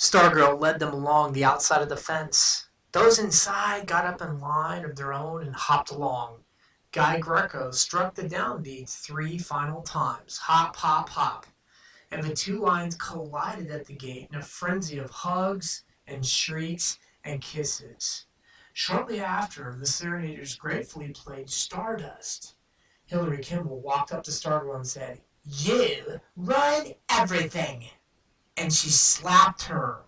Stargirl led them along the outside of the fence. Those inside got up in line of their own and hopped along. Guy Greco struck the downbeat 3 final times. Hop, hop, hop. And the two lines collided at the gate in a frenzy of hugs and shrieks and kisses. Shortly after, the serenaders gratefully played Stardust. Hillary Kimball walked up to Stargirl and said, "You run everything!" And she slapped her.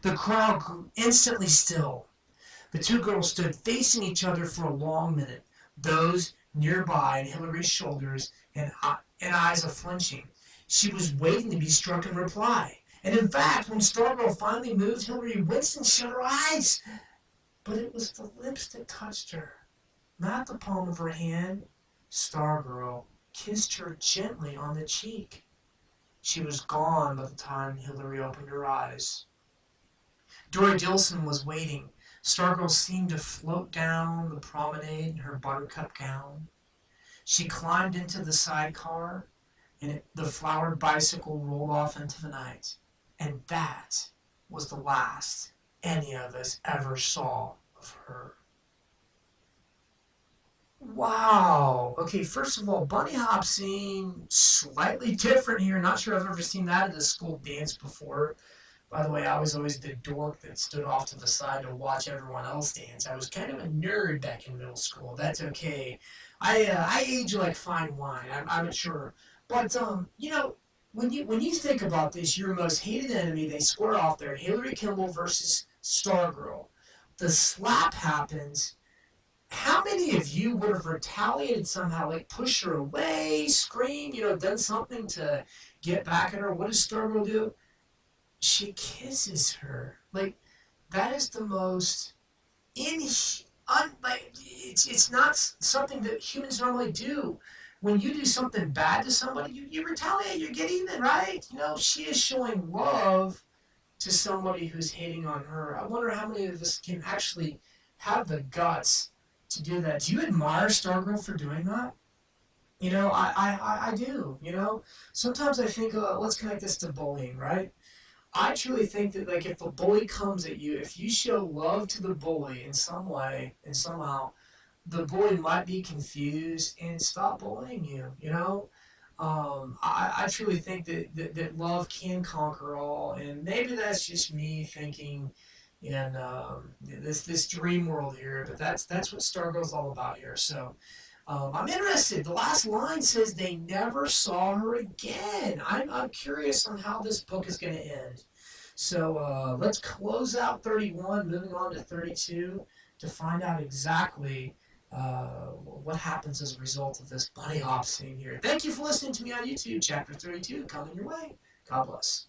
The crowd grew instantly still. The two girls stood facing each other for a long minute, those nearby on Hillary's shoulders and eyes of flinching. She was waiting to be struck in reply. And in fact, when Stargirl finally moved, Hillary winced and shut her eyes. But it was the lips that touched her, not the palm of her hand. Stargirl kissed her gently on the cheek. She was gone by the time Hillary opened her eyes. Dory Dilson was waiting. Stargirl seemed to float down the promenade in her buttercup gown. She climbed into the sidecar, and the flowered bicycle rolled off into the night. And that was the last any of us ever saw of her. Wow. Okay, first of all, bunny hop scene slightly different here. Not sure I've ever seen that at a school dance before. By the way, I was always the dork that stood off to the side to watch everyone else dance. I was kind of a nerd back in middle school. That's okay. I age like fine wine. I'm mature. But when you think about this, your most hated enemy, they square off there. Hillary Kimball versus Stargirl. The slap happens. How many of you would have retaliated somehow, like push her away, scream, done something to get back at her? What does Stargirl do? She kisses her. Like, that is the most like it's not something that humans normally do. When you do something bad to somebody, you retaliate, you get even, right? She is showing love to somebody who's hating on her. I wonder how many of us can actually have the guts to do that. Do you admire Stargirl for doing that? I do. Sometimes I think, let's connect this to bullying, right? I truly think that, like, if a bully comes at you, if you show love to the bully in some way and somehow, the bully might be confused and stop bullying you. I truly think that love can conquer all, and maybe that's just me thinking in this dream world here, but that's what Stargirl's all about here. So I'm interested. The last line says they never saw her again. I'm curious on how this book is going to end. So let's close out 31, moving on to 32 to find out exactly what happens as a result of this bunny hop scene here. Thank you for listening to me on YouTube. Chapter 32 coming your way. God bless.